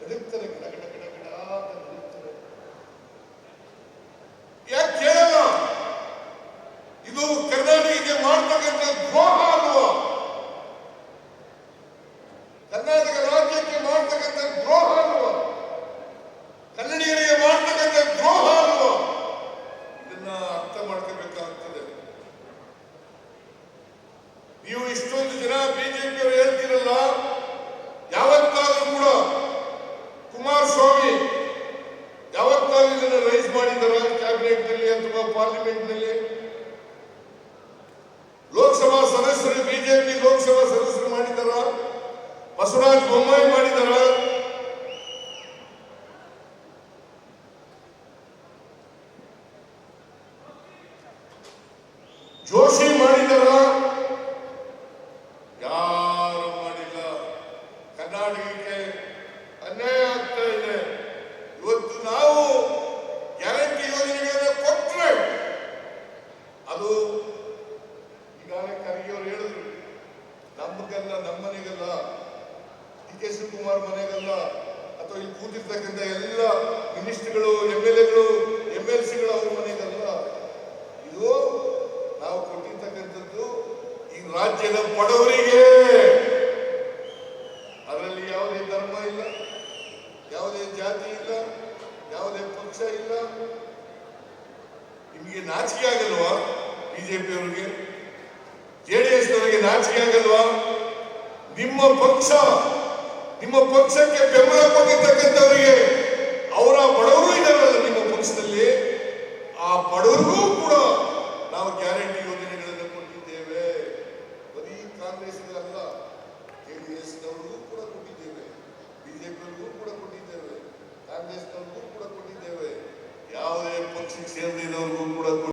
ನಡುಕ್ತಾರೆ, ಗಿಡ ಗಿಡ ಗಿಡ ಗಿಡ ಅಂತ ನಡುಕ್ತಾರೆ. ಯಾಕೆ ಕೇಳಲ್ಲ? ಇದು ಕರ್ನಾಟಕಕ್ಕೆ ಮಾಡ್ತಕ್ಕಂಥ ದ್ರೋಹ ಅಲ್ವಾ? ಕರ್ನಾಟಕ ರಾಜ್ಯಕ್ಕೆ ಮಾಡ್ತಕ್ಕಂಥ ದ್ರೋಹ ಅಲ್ವಾ? ಕನ್ನಡಿಗರಿಗೆ ಮಾಡ್ತಕ್ಕಂಥ ದ್ರೋಹ ಅಲ್ವಾ? ಇದನ್ನ ಅರ್ಥ ಮಾಡ್ಕೋಬೇಕಾಗ್ತದೆ. ನೀವು ಇಷ್ಟೊಂದು ಜನ ಬಿಜೆಪಿಯವರು ಹೇಳ್ತಿರಲ್ಲ, ಯಾವತ್ತಾದ್ರೂ ಕೂಡ ಕುಮಾರಸ್ವಾಮಿ ಯಾವತ್ತಾದ್ರೂ ಇದನ್ನ ರೈಸ್ ಮಾಡಿದಾರ ಕ್ಯಾಬಿನೆಟ್ ನಲ್ಲಿ ಅಥವಾ ಪಾರ್ಲಿಮೆಂಟ್ ನಲ್ಲಿ? ಲೋಕಸಭಾ ಸದಸ್ಯರು, ಬಿಜೆಪಿ ಲೋಕಸಭಾ ಸದಸ್ಯರು ಮಾಡಿದಾರ? ಬಸವರಾಜ ಬೊಮ್ಮಾಯಿ ಮಾಡಿದಾರ? ಜೋಶಿ ಮಾಡಿದಾರ? ಯಾರು ಮಾಡಿಲ್ಲ. ಕರ್ನಾಟಕಕ್ಕೆ ಅನ್ಯಾಯ ಆಗ್ತಾ ಇದೆ. ಇವತ್ತು ನಾವು ಗ್ಯಾರಂಟಿ ಯೋಜನೆಗಳನ್ನು ಕೊಟ್ಟರೆ ಅದು ಈಗಾಗಲೇ ಖರ್ಗೆ ಅವರು ಹೇಳಿದ್ರು, ನಮಗಲ್ಲ, ನಮ್ಮ ಮನೆಗಲ್ಲ, ಡಿ ಕೆ ಶಿವಕುಮಾರ್ ಮನೆಗಲ್ಲ, ಅಥವಾ ಇಲ್ಲಿ ಕೂತಿರ್ತಕ್ಕಂಥ ಎಲ್ಲ ಮಿನಿಸ್ಟರ್ಗಳು, MLA ಗಳು, MLC ಗಳು ಅವ್ರ ಮನೆಗಲ್ಲ. ಇದು ನಾವು ಕೊಟ್ಟಿರ್ತಕ್ಕಂಥದ್ದು ಈ ರಾಜ್ಯದ ಬಡವರಿಗೆ. ಅದರಲ್ಲಿ ಯಾವುದೇ ಧರ್ಮ ಇಲ್ಲ, ಯಾವುದೇ ಜಾತಿ ಇಲ್ಲ, ಯಾವುದೇ ಪಕ್ಷ ಇಲ್ಲ. ನಿಮಗೆ ನಾಚಿಕೆ ಆಗಲ್ವಾ? ಬಿಜೆಪಿಯವರಿಗೆ, JDS-ನವರಿಗೆ ನಾಚಿಕೆ ಆಗಲ್ವಾ? ನಿಮ್ಮ ಪಕ್ಷಕ್ಕೆ ಬೆಂಬಲ ಕೊಟ್ಟಿರ್ತಕ್ಕಂಥವರಿಗೆ ಅವರ ಬಡವರು ಇದ್ದಾರಲ್ಲ ನಿಮ್ಮ ಪಕ್ಷದಲ್ಲಿ, ಆ ಬಡವರಿಗೂ ಕೂಡ ನಾವು ಗ್ಯಾರಂಟಿ ಯೋಜನೆಗಳನ್ನು ಕೊಟ್ಟಿದ್ದೇವೆ. ಬರೀ ಕಾಂಗ್ರೆಸ್ಗಲ್ಲ, JDS-ನವರಿಗೂ ಕೂಡ ಕೊಟ್ಟಿದ್ದೇವೆ, ಬಿಜೆಪಿಯವರಿಗೂ ಕೂಡ ಕೊಟ್ಟಿದ್ದೇವೆ, ಕಾಂಗ್ರೆಸ್ನವರಿಗೂ ಕೂಡ ಕೊಟ್ಟಿದ್ದೇವೆ, ಯಾವುದೇ ಪಕ್ಷಕ್ಕೆ ಸೇರಿದವರಿಗೂ ಕೂಡ